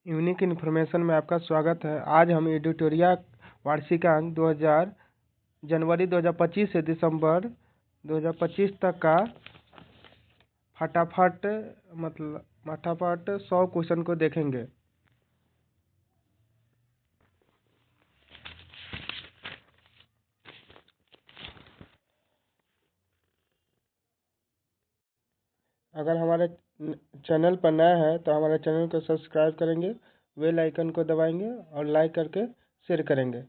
Unique information में आपका स्वागत है। आज हम एडिटोरिया वार्षिकांक 2000 जनवरी 2025 से दिसंबर 2025 तक का फटाफट 100 क्वेश्चन को देखेंगे। अगर हमारे चैनल पर नया है तो हमारे चैनल को सब्सक्राइब करेंगे, बेल आइकन को दबाएंगे और लाइक करके शेयर करेंगे।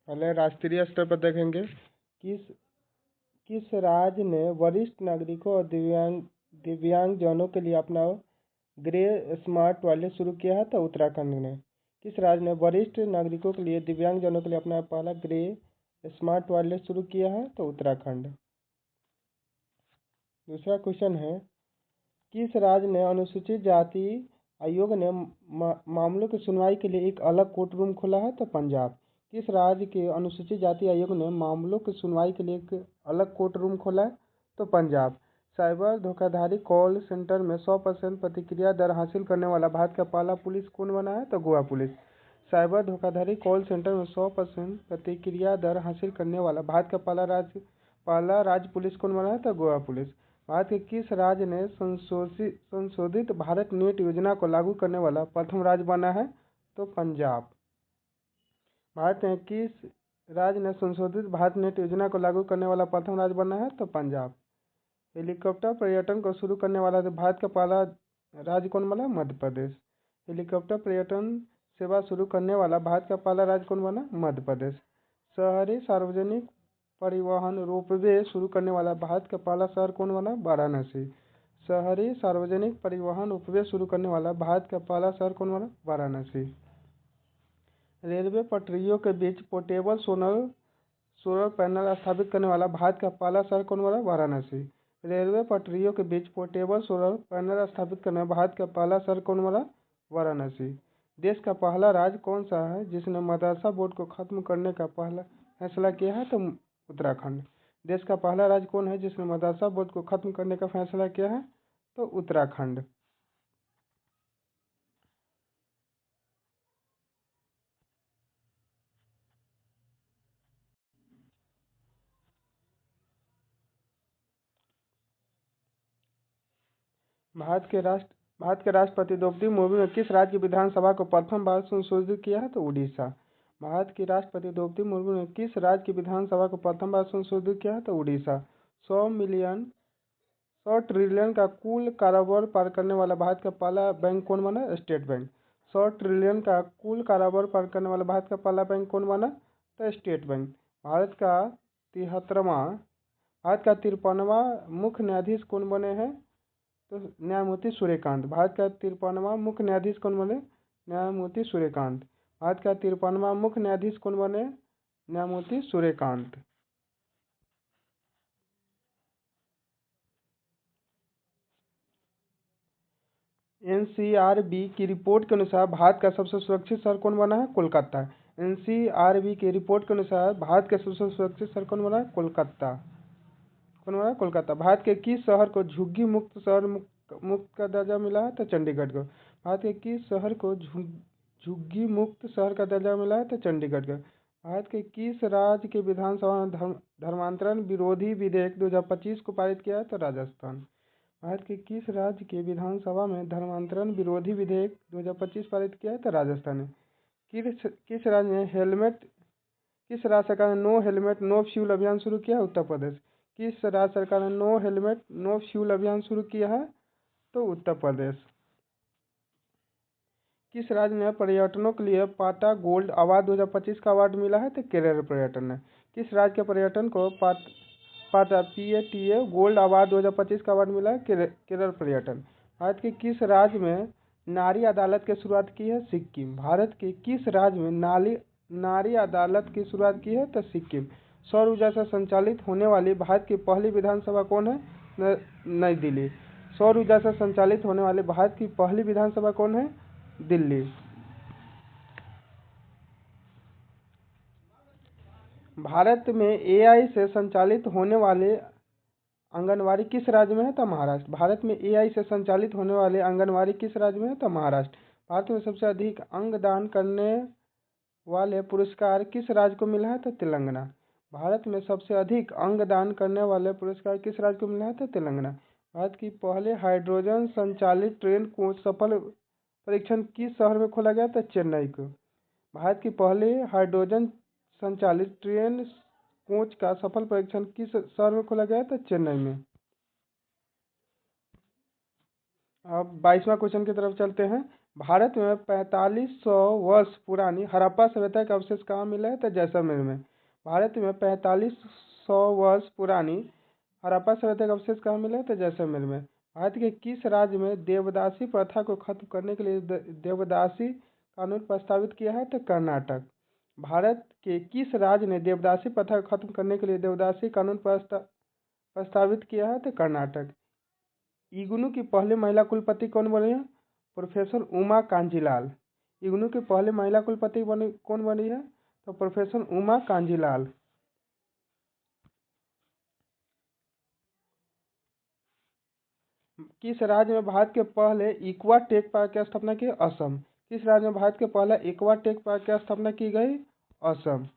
पहले राष्ट्रीय स्तर पर देखेंगे। किस राज्य ने वरिष्ठ नागरिकों और दिव्यांगजनों के लिए अपना ग्रे स्मार्ट टॉयलेट शुरू किया है? तो उत्तराखंड ने। किस राज्य ने वरिष्ठ नागरिकों के लिए दिव्यांगजनों के लिए अपना पहला ग्रे स्मार्ट टॉयलेट शुरू किया है? तो उत्तराखंड। दूसरा क्वेश्चन है, किस राज्य ने अनुसूचित जाति आयोग ने मामलों की सुनवाई के लिए एक अलग कोर्ट रूम खोला है? तो पंजाब। किस राज्य के अनुसूचित जाति आयोग ने मामलों की सुनवाई के लिए एक अलग कोर्ट रूम खोला है? तो पंजाब। साइबर धोखाधड़ी कॉल सेंटर में 100% प्रतिक्रिया दर हासिल करने वाला भारत का पहला पुलिस कौन बना है? तो गोवा पुलिस। साइबर धोखाधड़ी कॉल सेंटर में 100% प्रतिक्रिया दर हासिल करने वाला भारत का पहला राज्य पुलिस कौन बना है? तो गोवा पुलिस। भारत के किस राज्य ने संशोधित भारत नेट योजना को लागू करने वाला प्रथम राज्य बना है? तो पंजाब। भारत के किस राज्य ने संशोधित भारत नेट योजना को लागू करने वाला प्रथम राज्य बना है? तो पंजाब। हेलीकॉप्टर पर्यटन को शुरू करने वाला भारत का पहला राज्य कौन बना? मध्य प्रदेश। हेलीकॉप्टर पर्यटन सेवा शुरू करने वाला भारत का पहला राज्य कौन बना? मध्य प्रदेश। शहरी सार्वजनिक परिवहन रोपवे शुरू करने वाला भारत का पहला शहर कौन बना? वाराणसी। शहरी सार्वजनिक परिवहन रोपवे शुरू करने वाला भारत का पहला शहर कौन बना? वाराणसी। रेलवे पटरियों के बीच पोर्टेबल सोलर पैनल स्थापित करने वाला भारत का पहला शहर कौन बना? वाराणसी। रेलवे पटरियों के बीच पोर्टेबल सोलर पैनल स्थापित करने वाला भारत का पहला शहर कौन बना? वाराणसी। देश का पहला राज्य कौन सा है जिसने मदरसा बोर्ड को खत्म करने का पहला फैसला किया है? तो उत्तराखंड। देश का पहला राज्य कौन है जिसने मदरसा बोर्ड को खत्म करने का फैसला किया है? तो उत्तराखंड। भारत के राष्ट्रपति द्रौपदी मुर्मू ने किस राज्य की विधानसभा को प्रथम बार संशोधित किया है? तो उड़ीसा। भारत की राष्ट्रपति द्रौपदी मुर्मू ने किस राज्य की विधानसभा को प्रथम बार संशोधित किया है? तो उड़ीसा। 100 ट्रिलियन का कुल कारोबार पार करने वाला भारत का पहला बैंक कौन बना? State bank. 100 ट्रिलियन का कुल कारोबार पार करने वाला भारत का पहला बैंक कौन बना? तो स्टेट बैंक। भारत का 53वां मुख्य न्यायाधीश कौन बने हैं? तो न्यायमूर्ति सूर्यकांत। भारत का 53वां मुख्य न्यायाधीश कौन बने? न्यायमूर्ति सूर्यकांत। भारत का 53वां मुख्य न्यायाधीश कौन बने? न्यायमूर्ति सूर्यकांत। एनसीआरबी की रिपोर्ट के अनुसार भारत का सबसे सुरक्षित शहर कौन बना है? कोलकाता। एनसीआरबी की रिपोर्ट के अनुसार भारत का सबसे सुरक्षित शहर कौन बना है? कोलकाता। कौन बना? कोलकाता। भारत के किस शहर को झुग्गी मुक्त शहर मुक्त का दर्जा मिला है? तो चंडीगढ़ को। भारत के किस शहर को झुग्गी मुक्त शहर का दर्जा मिला है? तो चंडीगढ़ को। भारत के किस राज्य के विधानसभा ने धर्मांतरण विरोधी विधेयक 2025 को पारित किया है? तो राजस्थान। भारत के किस राज्य के विधानसभा में धर्मांतरण विरोधी विधेयक 2025 पारित किया है? तो राजस्थान ने। किस राज्य ने किस राज्य सरकार ने नो हेलमेट नो फ्यूल अभियान शुरू किया है? उत्तर प्रदेश। किस राज्य सरकार ने नो हेलमेट नो फ्यूल अभियान शुरू किया है? तो उत्तर प्रदेश। किस राज्य ने पर्यटनों के लिए पाटा गोल्ड अवार्ड 2025 का अवार्ड मिला है? तो केरल पर्यटन ने। किस राज्य के पर्यटन को पाटा PATA गोल्ड अवार्ड 2025 का अवार्ड मिला है? केरल पर्यटन। भारत के किस राज्य में नारी अदालत की शुरुआत की है? सिक्किम। भारत के किस राज्य में नारी अदालत की शुरुआत की है? तो सिक्किम। सौर ऊर्जा से संचालित होने वाली भारत की पहली विधानसभा कौन है? नई दिल्ली। सौर ऊर्जा से संचालित होने वाली भारत की पहली विधानसभा कौन है? दिल्ली। भारत में AI से संचालित होने वाले आंगनवाड़ी किस राज्य में है? तो महाराष्ट्र। भारत में AI से संचालित होने वाले आंगनवाड़ी किस राज्य में है? तो महाराष्ट्र। भारत में सबसे अधिक अंगदान करने वाले पुरस्कार किस राज्य को मिला है? तो तेलंगाना। भारत में सबसे अधिक अंगदान करने वाले पुरस्कार किस राज्य को मिला है? तो तेलंगाना। भारत की पहले हाइड्रोजन संचालित ट्रेन को सफल परीक्षण किस शहर में खोला गया? तो चेन्नई को। भारत की पहले हाइड्रोजन संचालित ट्रेन कोच का सफल परीक्षण किस शहर में खोला गया? तो चेन्नई में। अब 22वां क्वेश्चन की तरफ चलते हैं। भारत में 4500 वर्ष पुरानी हड़प्पा सभ्यता का अवशेष कहाँ मिला है? तो जैसलमेर में। भारत में 4500 वर्ष पुरानी हड़प्पा सभ्यता का अवशेष कहाँ मिला है? तो जैसलमेर में। भारत के किस राज्य में देवदासी प्रथा को खत्म करने के लिए देवदासी कानून प्रस्तावित किया है? तो कर्नाटक। भारत के किस राज्य ने देवदासी प्रथा को खत्म करने के लिए देवदासी कानून प्रस्तावित किया है? तो कर्नाटक। इग्नू की पहली महिला कुलपति कौन बनी है? प्रोफेसर उमा कांजीलाल। इग्नू की पहली महिला कुलपति कौन बनी है? तो प्रोफेसर उमा कांजीलाल। किस राज्य में भारत के पहले इक्वा टेक पार्क की स्थापना की? असम। किस राज्य में भारत के पहला इक्वा टेक पार्क की स्थापना की गई? असम।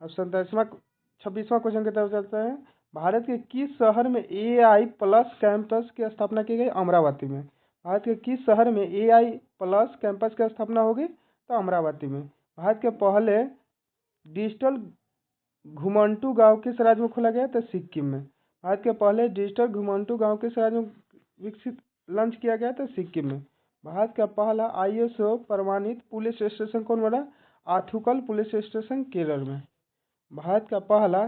अब 26वां क्वेश्चन की तरफ चलते हैं। भारत के किस शहर में AI+ कैंपस की स्थापना की गई? अमरावती में। भारत के किस शहर में AI+ कैंपस की स्थापना होगी? तो अमरावती में। भारत के पहले डिजिटल घुमंटू गांव किस राज्य में खोला गया? तो सिक्किम में। भारत के पहले डिजिटल घुमंटू गांव किस राज्य में विकसित लॉन्च किया गया? तो सिक्किम में। भारत का पहला ISO प्रमाणित पुलिस स्टेशन कौन बना? आथुकल पुलिस स्टेशन केरल में। भारत का पहला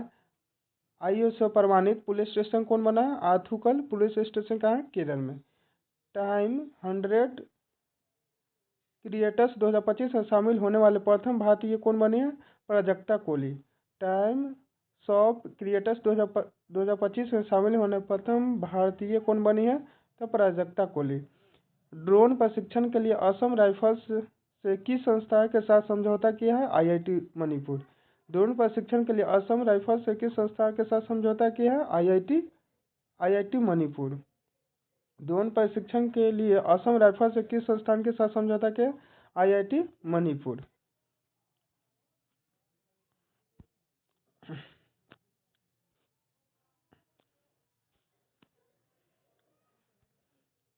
ISO प्रमाणित पुलिस स्टेशन कौन बना है? आथुकल पुलिस स्टेशन कहाँ है? केरल में। टाइम 100 क्रिएटर्स 2025 में शामिल होने वाले प्रथम भारतीय कौन बने हैं? प्राजक्ता कोली। टाइम 100 क्रिएटर्स 2025 में शामिल होने प्रथम भारतीय कौन बनी है? तो प्राजक्ता कोली। ड्रोन प्रशिक्षण के लिए असम राइफल्स से किस संस्था के साथ समझौता किया है? IIT मणिपुर। ड्रोन प्रशिक्षण के लिए असम राइफल्स से किस संस्था के साथ समझौता किया है? IIT मणिपुर। ड्रोन प्रशिक्षण के लिए असम राइफल्स से किस संस्थान के साथ समझौता किया? IIT मणिपुर।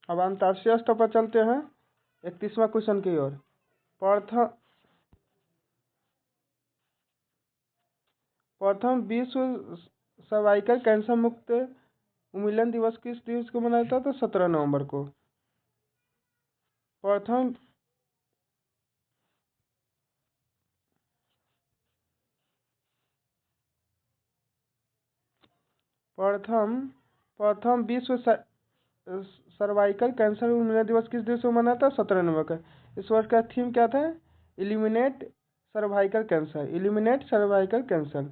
अब अंतर्राष्ट्रीय स्तर पर चलते हैं 31वां क्वेश्चन की ओर। प्रथम विश्व सर्वाइकल कैंसर मुक्त उन्मूलन दिवस किस दिवस को मनाया जाता है? तो 17 नवंबर को। प्रथम विश्व सर्वाइकल कैंसर उन्मूलन दिवस किस दिवस को मनाया था? 17 नवंबर का। इस वर्ष का थीम क्या था? Eliminate cervical cancer. Eliminate cervical cancer.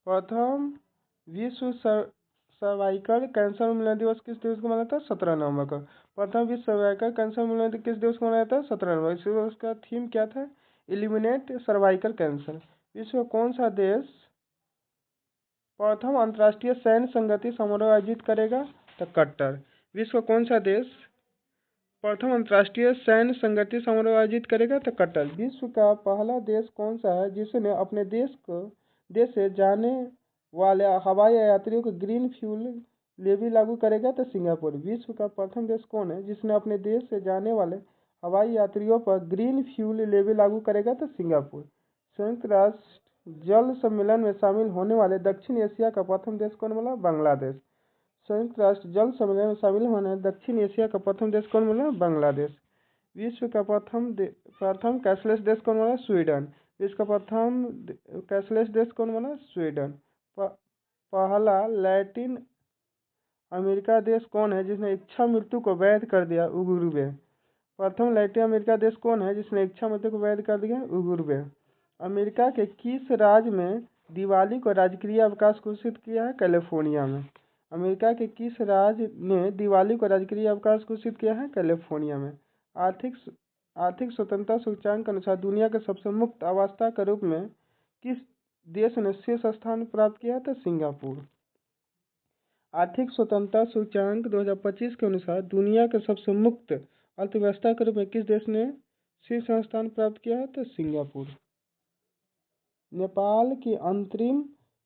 प्रथम विश्व सर्वाइकल कैंसर उन्मूलन दिवस किस दिवस को मनाया था? 17 नवंबर को। प्रथम विश्व सर्वाइकल कैंसर उन्मूलन किस दिवस को मनाया था? 17 नवंबर। इस दिवस का थीम क्या था? Eliminate cervical cancer. विश्व में कौन सा देश प्रथम अंतर्राष्ट्रीय सैन्य संगति समारोह आयोजित करेगा? तो कतर। विश्व का कौन सा देश प्रथम अंतर्राष्ट्रीय सैन्य संगठित समारोह आयोजित करेगा? तो कतर। विश्व का पहला देश कौन सा है जिसने अपने देश से जाने वाले हवाई यात्रियों को ग्रीन फ्यूल लेवी लागू करेगा? तो सिंगापुर। विश्व का प्रथम देश कौन है जिसने अपने देश से जाने वाले हवाई यात्रियों पर ग्रीन फ्यूल लेवी लागू करेगा? तो सिंगापुर। संयुक्त राष्ट्र जल सम्मेलन में शामिल होने वाले दक्षिण एशिया का प्रथम देश कौन बोला? बांग्लादेश। संयुक्त राष्ट्र जल सम्मेलन में शामिल होने दक्षिण एशिया का प्रथम देश कौन बोला? बांग्लादेश। विश्व का प्रथम कैशलेस देश कौन बोला? स्वीडन। विश्व का प्रथम कैशलेस देश कौन बोला? स्वीडन। पहला लैटिन अमेरिका देश कौन है जिसने इच्छा मृत्यु को वैध कर दिया? उरुग्वे। प्रथम लैटिन अमेरिका देश कौन है जिसने इच्छा मृत्यु को वैध कर दिया? उरुग्वे। अमेरिका के किस राज्य में दिवाली को राजकीय अवकाश घोषित किया है? कैलिफोर्निया में। अमेरिका के किस राज्य ने दिवाली को राजकीय अवकाश घोषित किया है? कैलिफोर्निया में। आर्थिक स्वतंत्रता सूचकांक के अनुसार दुनिया के सबसे मुक्त अवस्था के रूप में किस देश ने शीर्ष स्थान प्राप्त किया? तो सिंगापुर। आर्थिक स्वतंत्रता सूचकांक 2025 के अनुसार दुनिया के सबसे मुक्त अर्थव्यवस्था के रूप में किस देश ने शीर्ष स्थान प्राप्त किया है? तो सिंगापुर। नेपाल की अंतरिम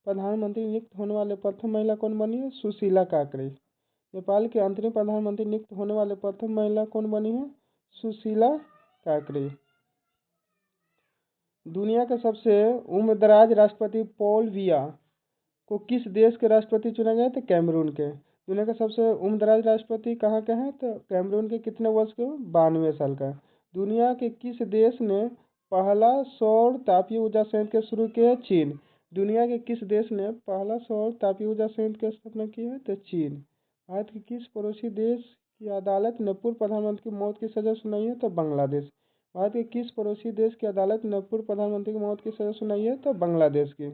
प्रधानमंत्री नियुक्त होने वाले प्रथम महिला कौन बनी है? सुशीला काकरे। नेपाल के अंतरिम प्रधानमंत्री नियुक्त होने वाले प्रथम महिला कौन बनी है? सुशीला काकरे। दुनिया के सबसे उम्रदराज राष्ट्रपति पॉल बिया को किस देश के राष्ट्रपति चुना गया? तो कैमरून के। दुनिया के सबसे उम्रदराज राष्ट्रपति कहाँ के हैं? तो कैमरून के। कितने वर्ष के? 92 साल का। दुनिया के किस देश ने पहला सौर तापीय ऊर्जा संयंत्र शुरू किया? चीन। दुनिया के किस देश ने पहला सौर तापीय ऊर्जा संयंत्र की स्थापना की है? तो चीन। भारत के किस पड़ोसी देश की अदालत ने पूर्व प्रधानमंत्री की मौत की सजा सुनाई है? तो बांग्लादेश। भारत के किस पड़ोसी देश की अदालत ने पूर्व प्रधानमंत्री की मौत की सजा सुनाई है? तो बांग्लादेश की।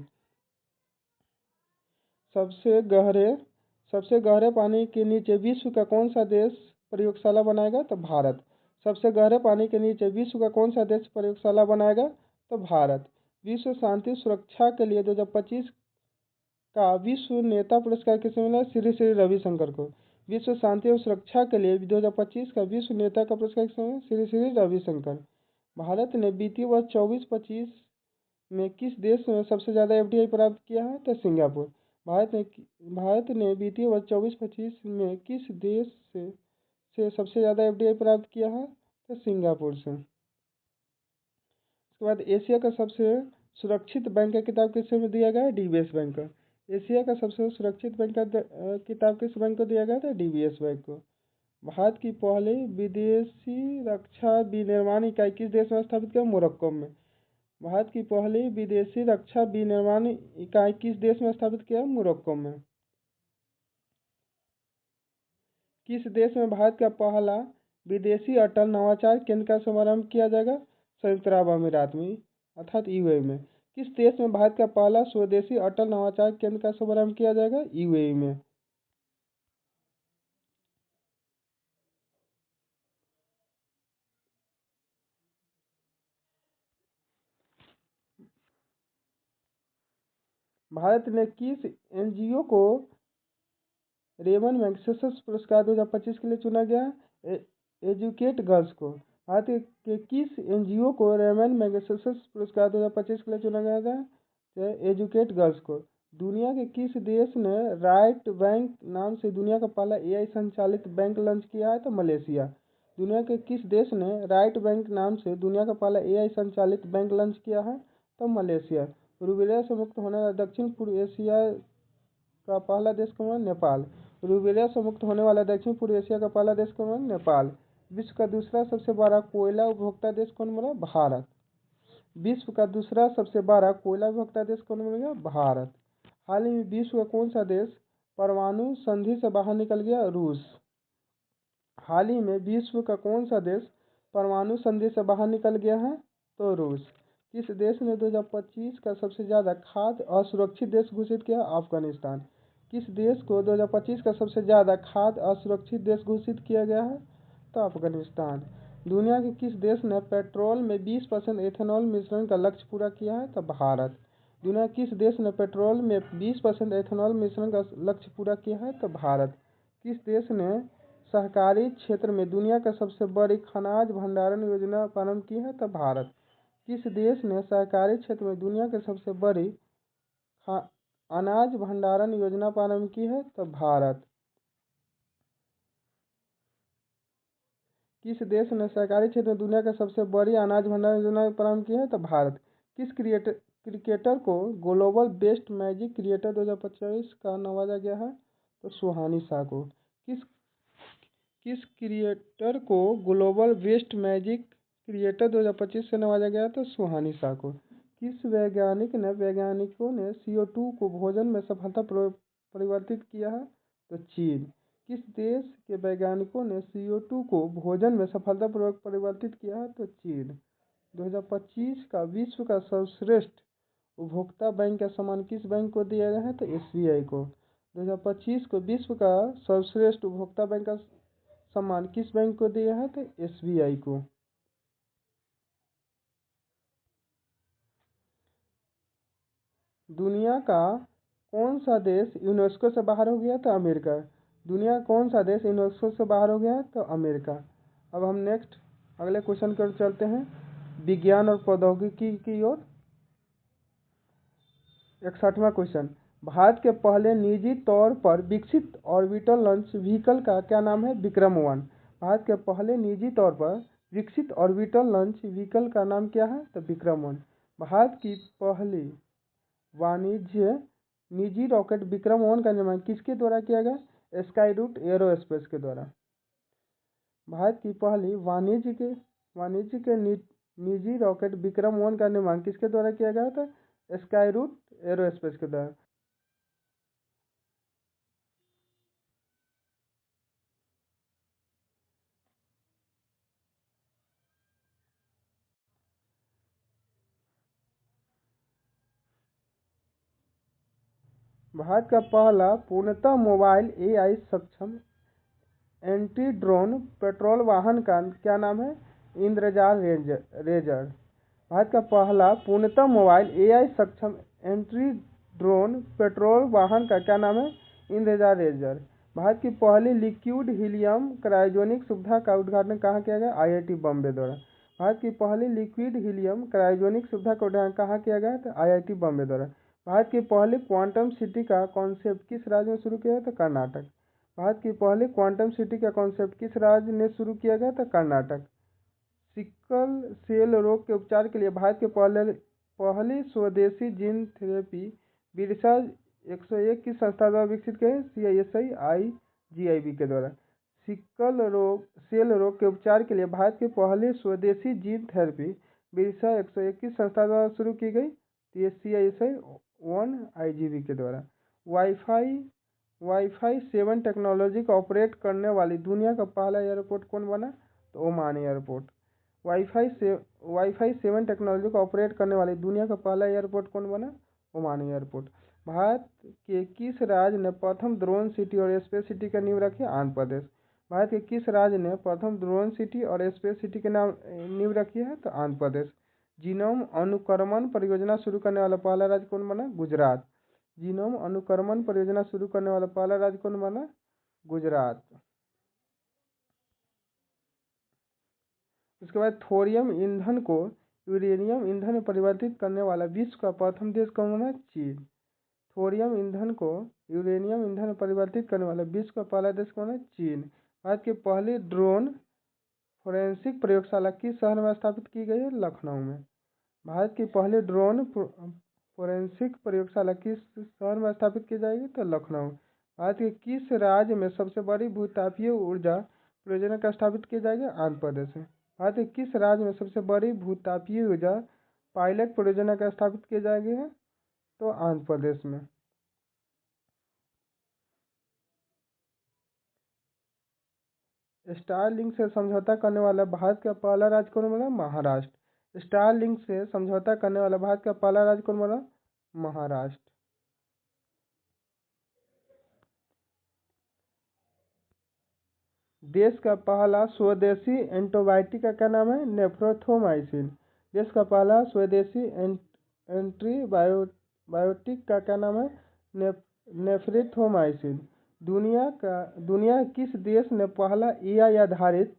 सबसे गहरे पानी के नीचे विश्व का कौन सा देश प्रयोगशाला बनाएगा? तो भारत। सबसे गहरे पानी के नीचे विश्व का कौन सा देश प्रयोगशाला बनाएगा? तो भारत। विश्व शांति सुरक्षा के लिए 2025 का विश्व नेता पुरस्कार किसे मिला? श्री श्री रविशंकर को। विश्व शांति और सुरक्षा के लिए 2025 का विश्व नेता का पुरस्कार किसे मिला? श्री श्री रविशंकर। भारत ने वित्तीय वर्ष 24-25 में किस देश में सबसे ज़्यादा एफडीआई प्राप्त किया है? तो सिंगापुर। भारत ने वित्तीय वर्ष 24-25 में किस देश से सबसे ज़्यादा एफडीआई प्राप्त किया है? तो सिंगापुर से। उसके बाद एशिया का सबसे सुरक्षित बैंक का किताब किस में दिया गया है? डीबीएस बैंक का। एशिया का सबसे सुरक्षित बैंक का किताब किस बैंक को दिया गया था? डीबीएस बैंक को। भारत की पहली विदेशी रक्षा विनिर्माण इकाई किस देश में स्थापित किया? मोरक्को में। भारत की पहली विदेशी रक्षा विनिर्माण इकाई किस देश में स्थापित किया? मोरक्को में। किस देश में भारत का पहला विदेशी अटल नवाचार केंद्र का शुभारंभ किया जाएगा? संयुक्त अरब अमीरात में अर्थात यूएई में। किस देश में भारत का पहला स्वदेशी अटल नवाचार केंद्र का शुभारंभ किया जाएगा? यूएई में। भारत ने किस एनजीओ को रेमन मैग्सेसे पुरस्कार 2025 के लिए चुना गया? एजुकेट गर्ल्स को। भारत के किस एनजीओ को रेमन मैग्सेसे पुरस्कार 2025 के लिए चुना गया था? एजुकेट गर्ल्स को। दुनिया के किस देश ने राइट बैंक नाम से दुनिया का पहला एआई संचालित बैंक लॉन्च किया है? तो मलेशिया। दुनिया के किस देश ने राइट बैंक नाम से दुनिया का पहला एआई संचालित बैंक लॉन्च किया है? तो मलेशिया। रूबेला से मुक्त होने वाला दक्षिण पूर्व एशिया का पहला देश कौन है? नेपाल। रूबेला से मुक्त होने वाला दक्षिण पूर्व एशिया का पहला देश कौन है? नेपाल। विश्व का दूसरा सबसे बड़ा कोयला उपभोक्ता देश कौन बना? भारत। विश्व का दूसरा सबसे बड़ा कोयला उपभोक्ता देश कौन बनेगा? भारत। हाल ही में विश्व का कौन सा देश परमाणु संधि से बाहर निकल गया? रूस। हाल ही में विश्व का कौन सा देश परमाणु संधि से बाहर निकल गया है? तो रूस। किस देश ने 2025 का सबसे ज़्यादा खाद्य असुरक्षित देश घोषित किया? अफगानिस्तान। किस देश को 2025 का सबसे ज़्यादा खाद्य असुरक्षित देश घोषित किया गया है? तो अफगानिस्तान। दुनिया के किस देश ने पेट्रोल में 20% एथेनॉल मिश्रण का लक्ष्य पूरा किया है? तो भारत। दुनिया किस देश ने पेट्रोल में 20% एथेनॉल मिश्रण का लक्ष्य पूरा किया है? तो भारत। किस देश ने सहकारी क्षेत्र में दुनिया का सबसे बड़ी अनाज भंडारण योजना प्रारंभ की है? तो भारत। किस देश ने सहकारी क्षेत्र में दुनिया की सबसे बड़ी अनाज भंडारण योजना प्रारंभ की है? तो भारत। किस देश ने सहकारी क्षेत्र में दुनिया की सबसे बड़ी अनाज भंडारण योजना प्रारंभ की है? तो भारत। किस क्रिकेटर को ग्लोबल बेस्ट मैजिक क्रिएटर 2025 का नवाजा गया है? तो सुहानी शाह को। किस क्रिएटर को ग्लोबल बेस्ट मैजिक क्रिएटर 2025 से नवाजा गया? तो सुहानी शाह को। किस वैज्ञानिकों ने CO2 को भोजन में सफलतापूर्वक परिवर्तित किया है? तो चीन। किस देश के वैज्ञानिकों ने CO2 को भोजन में सफलतापूर्वक परिवर्तित किया है? तो चीन। 2025 का विश्व का सर्वश्रेष्ठ उपभोक्ता बैंक का सम्मान किस बैंक को दिया गया है? तो SBI को। 2025 को विश्व का सर्वश्रेष्ठ उपभोक्ता बैंक का सम्मान किस बैंक को दिया है? तो SBI को। दुनिया का कौन सा देश यूनेस्को से बाहर हो गया? तो अमेरिका। दुनिया का कौन सा देश यूनेस्को से बाहर हो गया? तो अमेरिका। अब हम नेक्स्ट अगले क्वेश्चन की ओर चलते हैं, विज्ञान और प्रौद्योगिकी की ओर। 61वां क्वेश्चन, भारत के पहले निजी तौर पर विकसित ऑर्बिटल लॉन्च व्हीकल का क्या नाम है? विक्रम-1। भारत के पहले निजी तौर पर विकसित ऑर्बिटल लॉन्च व्हीकल का नाम क्या है? तो विक्रम-1। भारत की पहली वाणिज्य निजी रॉकेट विक्रम-1 का निर्माण किसके द्वारा किया गया? स्काईरूट एरोस्पेस के द्वारा। भारत की पहली वाणिज्य के निजी रॉकेट विक्रम-1 का निर्माण किसके द्वारा किया गया था? स्काईरूट एरोस्पेस के द्वारा। भारत का पहला पूर्णतः मोबाइल AI सक्षम एंटी ड्रोन पेट्रोल वाहन का क्या नाम है? इंद्रजाल रेजर। भारत का पहला पूर्णतः मोबाइल AI सक्षम एंटी ड्रोन पेट्रोल वाहन का क्या नाम है? इंद्रजाल रेजर। भारत की पहली लिक्विड हीलियम क्रायोजेनिक सुविधा का उद्घाटन कहाँ किया गया? IIT बॉम्बे द्वारा। भारत की पहली लिक्विड हीलियम क्रायोजेनिक सुविधा का उद्घाटन कहाँ किया गया? तो IIT बॉम्बे द्वारा। भारत की पहली क्वांटम सिटी का कॉन्सेप्ट किस राज्य में शुरू किया गया? तो कर्नाटक। भारत की पहली क्वांटम सिटी का कॉन्सेप्ट किस राज्य ने शुरू किया गया? था कर्नाटक। सिकल सेल रोग के उपचार के लिए भारत के पहली स्वदेशी जीन थेरेपी बिरसा 101 की संस्था द्वारा विकसित किए CISI IGIB के द्वारा। सेल रोग के उपचार के लिए भारत की पहली स्वदेशी जीन थेरेपी बिरसा 101 की संस्था द्वारा शुरू की गई CISI 1 IGB के द्वारा। वाईफाई 7 टेक्नोलॉजी का ऑपरेट करने वाली दुनिया का पहला एयरपोर्ट कौन बना? तो ओमान एयरपोर्ट। वाईफाई 7 टेक्नोलॉजी का ऑपरेट करने वाली दुनिया का पहला एयरपोर्ट कौन बना? Oman airport. भारत के किस राज्य ने प्रथम ड्रोन सिटी और स्पेस सिटी का नींव रखी? आंध्र प्रदेश। भारत के किस राज्य ने प्रथम ड्रोन सिटी और स्पेस सिटी के नाम नींव रखी है? तो आंध्र प्रदेश। जीनोम अनुक्रमण परियोजना शुरू करने वाला पहला राज्य कौन बना? गुजरात। जीनोम अनुक्रमण परियोजना शुरू करने वाला पहला राज्य कौन बना? गुजरात। उसके बाद थोरियम ईंधन को यूरेनियम ईंधन में परिवर्तित करने वाला विश्व का प्रथम देश कौन बना? चीन। थोरियम ईंधन को यूरेनियम ईंधन में परिवर्तित करने वाला विश्व का पहला देश कौन है? चीन। भारत की पहली ड्रोन फोरेंसिक प्रयोगशाला किस शहर में स्थापित की गई है? लखनऊ में। भारत की पहली ड्रोन फोरेंसिक प्रयोगशाला किस शहर में स्थापित की जाएगी? तो लखनऊ। भारत के किस राज्य में सबसे बड़ी भूतापीय ऊर्जा परियोजना का स्थापित की जाएगी? आंध्र प्रदेश में। भारत के किस राज्य में सबसे बड़ी भूतापीय ऊर्जा पायलट परियोजना का स्थापित की जाएगी है? तो आंध्र प्रदेश में। स्टारलिंक से समझौता करने वाला भारत का पहला राज्य कौन बना? महाराष्ट्र। स्टारलिंक से समझौता करने वाला भारत का पहला राज्य कौन बना? महाराष्ट्र। देश का पहला स्वदेशी एंटीबायोटिक का क्या नाम है? नेफ्रोथोमाइसिन। देश का पहला स्वदेशी एंटीबायोटिक का क्या नाम है? नेफ्रिथोमाइसिन। दुनिया के किस देश ने पहला एआई आधारित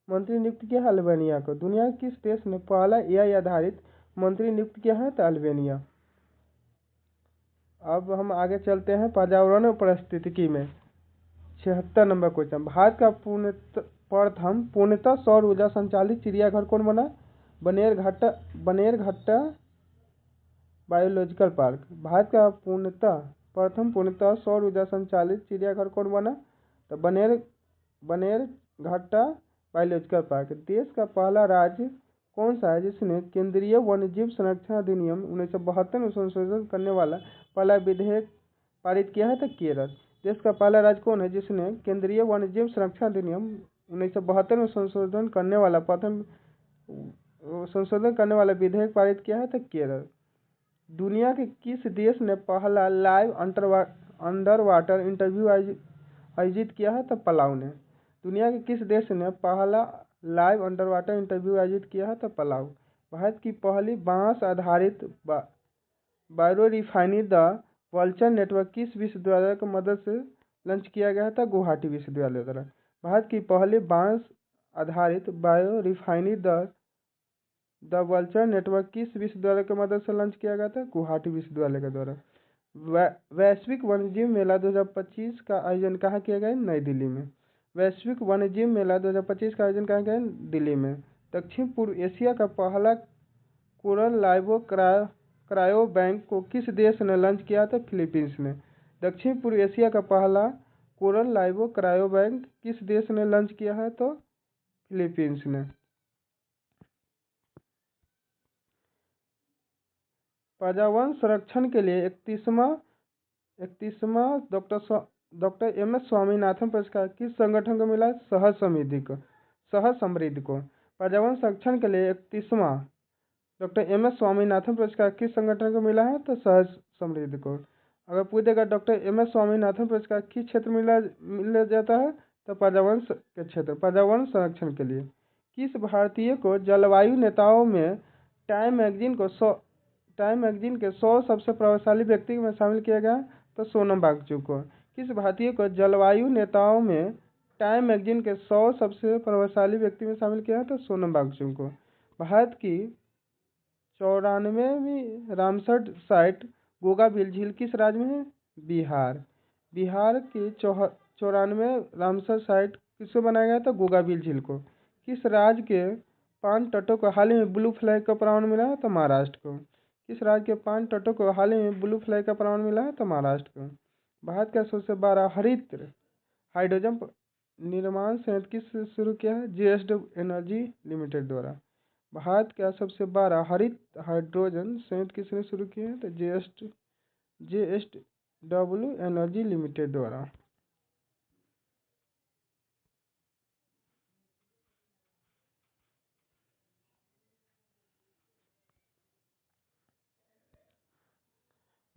मंत्री नियुक्त किया है? अल्बानिया को। दुनिया के किस देश ने पहला एआई आधारित मंत्री नियुक्त किया है? तो अल्बानिया। अब हम आगे चलते हैं पर्यावरण और पारिस्थितिकी में। 76 नंबर क्वेश्चन। भारत का प्रथम पूर्णतः सौर ऊर्जा संचालित चिड़ियाघर कौन बना? Bannerghatta biological park. भारत का प्रथम पूर्णतः सौर ऊर्जा संचालित चिड़ियाघर कौन बना? तो बनेरघट्टा बायोलॉजिकल पार्क। देश का पहला राज्य कौन सा है जिसने केंद्रीय वन्यजीव संरक्षण अधिनियम 1972 में संशोधन करने वाला पहला विधेयक पारित किया है? तो केरल। देश का पहला राज्य कौन है जिसने केंद्रीय वन्यजीव संरक्षण अधिनियम 1972 में संशोधन करने वाला विधेयक पारित किया है? तो केरल। दुनिया के किस देश ने पहला लाइव अंडर वाटर इंटरव्यू आयोजित किया है? तो पलाऊ ने। दुनिया के किस देश ने पहला लाइव अंडर वाटर इंटरव्यू आयोजित किया है? तो पलाऊ। भारत की पहली बांस आधारित bio refinery the vulture network किस विश्वविद्यालय की मदद से लॉन्च किया गया था? गुवाहाटी विश्वविद्यालय द्वारा। भारत की पहली बांस आधारित bio refinery the vulture network किस विश्वविद्यालय की मदद से लॉन्च किया गया था? गुवाहाटी विश्वविद्यालय के द्वारा। वैश्विक वन्यजीव मेला 2025 का आयोजन कहाँ किया गया? नई दिल्ली में। वैश्विक वन्यजीव मेला 2025 का आयोजन कहाँ किया? दिल्ली में। दक्षिण पूर्व एशिया का पहला कोरल लाइवो क्रायो बैंक को किस देश ने लॉन्च किया था? फिलीपींस ने। दक्षिण पूर्व एशिया का पहला कोरल लाइवो क्रायो बैंक किस देश ने लॉन्च किया है? तो फिलीपींस ने। पर्यावरण संरक्षण के लिए 31वां डॉक्टर एम.एस. स्वामीनाथन पुरस्कार किस संगठन को मिला? सहज समृद्धि को। पर्यावरण संरक्षण के लिए 31वां डॉक्टर एम.एस. स्वामीनाथन पुरस्कार किस संगठन को मिला है? तो सहज समृद्धि को। अगर पूछेगा डॉक्टर एम.एस. स्वामीनाथन पुरस्कार किस क्षेत्र में मिल जाता है? तो पर्यावरण के क्षेत्र, पर्यावरण संरक्षण के लिए। किस भारतीय को जलवायु नेताओं में टाइम मैगजीन के 100 सबसे प्रभावशाली व्यक्ति में शामिल किया गया? तो सोनम वांगचुक को। किस भारतीय को जलवायु नेताओं में टाइम मैगजीन के 100 सबसे प्रभावशाली व्यक्ति में शामिल किया? तो सोनम वांगचुक को। भारत की 94वीं रामसर साइट गोगाबिल झील किस राज्य में है? बिहार। बिहार की 94 रामसर साइट किसको बनाया गया था? गोगाबिल झील को। किस राज्य के 5 तटों को हाल ही में ब्लू फ्लैग का प्रमाण मिला है? तो महाराष्ट्र को। किस राज्य के 5 तटों को हाल ही में ब्लू फ्लैग का प्रमाण मिला है? तो महाराष्ट्र को। भारत का सबसे बड़ा हरित हाइड्रोजन निर्माण संयंत्र किसने शुरू किया है? JSW एनर्जी लिमिटेड द्वारा। भारत का सबसे बड़ा हरित हाइड्रोजन संयंत्र किसने शुरू किया है? तो JSW एनर्जी लिमिटेड द्वारा।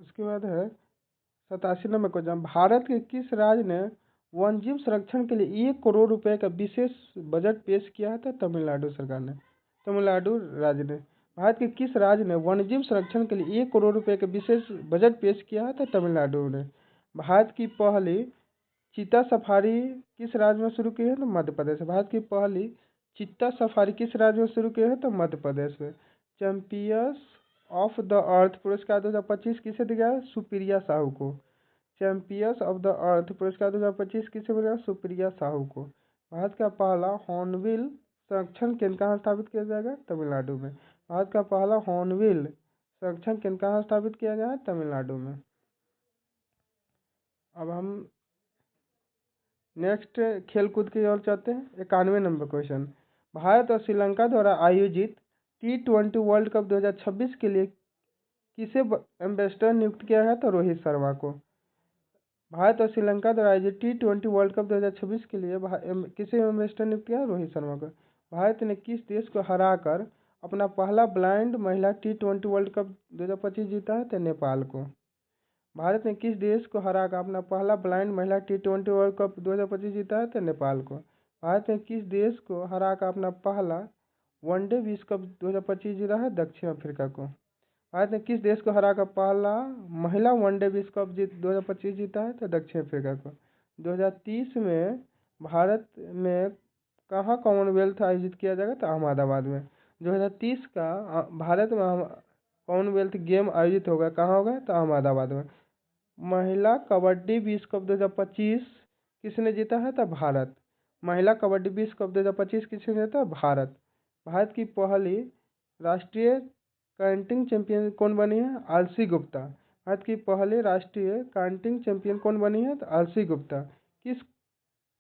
उसके बाद है 87 नंबर क्वेश्चन। भारत के किस राज्य ने वन्यजीव संरक्षण के लिए 1 करोड़ रुपए का विशेष बजट पेश किया था? तमिलनाडु सरकार ने। तमिलनाडु राज्य ने। भारत के किस राज्य ने वन्यजीव संरक्षण के लिए 1 करोड़ रुपए का विशेष बजट पेश किया था? तमिलनाडु ने। भारत की पहली चीता सफारी किस राज्य में शुरू की है? तो मध्य प्रदेश। भारत की पहली चीता सफारी किस राज्य में शुरू की है? तो मध्य प्रदेश में। चैंपियंस ऑफ द अर्थ पुरस्कार 2025 किसे दिया है? सुप्रिया साहू को। चैंपियंस ऑफ द अर्थ पुरस्कार 2025 किसे मिला? सुप्रिया साहू को। भारत का पहला हॉर्नबिल संरक्षण केंद्र कहाँ स्थापित किया जाएगा? तमिलनाडु में। भारत का पहला हॉर्नबिल संरक्षण केंद्र कहाँ स्थापित किया गया है? तमिलनाडु में। अब हम नेक्स्ट खेलकूद की ओर चलते हैं। 91 नंबर क्वेश्चन। भारत और श्रीलंका द्वारा आयोजित T20 वर्ल्ड कप 2026 के लिए किसे एम्बेसडर नियुक्त किया गया? तो रोहित शर्मा को। भारत और श्रीलंका द्वारा आयोजित T20 वर्ल्ड कप 2026 के लिए किसे एम्बेसडर नियुक्त किया? रोहित शर्मा को। भारत ने किस देश को हराकर अपना पहला ब्लाइंड महिला T20 वर्ल्ड कप 2025 जीता है? तो नेपाल को। भारत ने किस देश को हराकर अपना पहला ब्लाइंड महिला T20 वर्ल्ड कप 2025 जीता है? तो नेपाल को। भारत ने किस देश को हराकर अपना पहला वनडे विश्व कप 2025 जीता है? दक्षिण अफ्रीका को। भारत ने किस देश को हराकर पहला महिला वनडे विश्व कप 2025 जीता है? तो दक्षिण अफ्रीका को। 2030 में भारत में कहाँ कॉमनवेल्थ आयोजित किया जाएगा? तो अहमदाबाद में। 2030 का भारत में कॉमनवेल्थ गेम आयोजित होगा, कहाँ होगा? तो अहमदाबाद में। महिला कबड्डी विश्व कप 2025 किसने जीता है? तो भारत। महिला कबड्डी विश्व कप 2025 किसने जीता? भारत। भारत की पहली राष्ट्रीय काउंटिंग चैंपियन कौन बनी है? आलसी गुप्ता। भारत की पहली राष्ट्रीय काउंटिंग चैंपियन कौन बनी है? तो आलसी गुप्ता।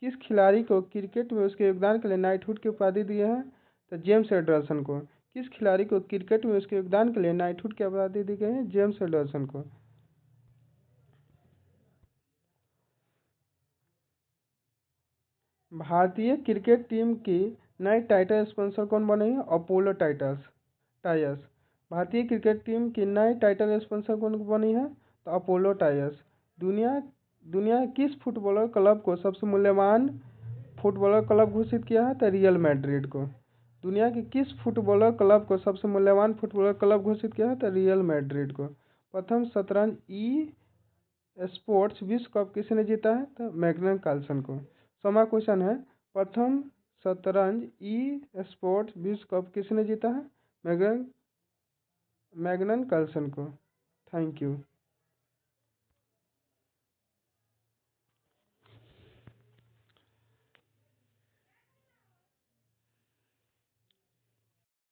किस खिलाड़ी को क्रिकेट में उसके योगदान के लिए नाइटहुड की उपाधि दी है? तो जेम्स एंडरसन को। किस खिलाड़ी को क्रिकेट में उसके योगदान के लिए नाइटहुड की उपाधि दी गई है? जेम्स एंडरसन को। भारतीय क्रिकेट टीम की नई टाइटल स्पॉन्सर कौन बने हैं? Apollo tyres. भारतीय क्रिकेट टीम की नई टाइटल स्पॉन्सर कौन बनी है? तो अपोलो टायर्स। दुनिया दुनिया के किस फुटबॉलर क्लब को सबसे मूल्यवान फुटबॉलर क्लब घोषित किया है? तो रियल मैड्रिड को। दुनिया के किस फुटबॉलर क्लब को सबसे मूल्यवान फुटबॉलर क्लब घोषित किया है? तो रियल मैड्रिड को। प्रथम शतरंज ई स्पोर्ट्स विश्व कप किसने जीता है? तो मैग्नस कार्लसन को। समा क्वेश्चन है, प्रथम शतरंज ई स्पोर्ट्स विश्व कप किसने जीता है? मैग्नस कार्लसन को। Thank you.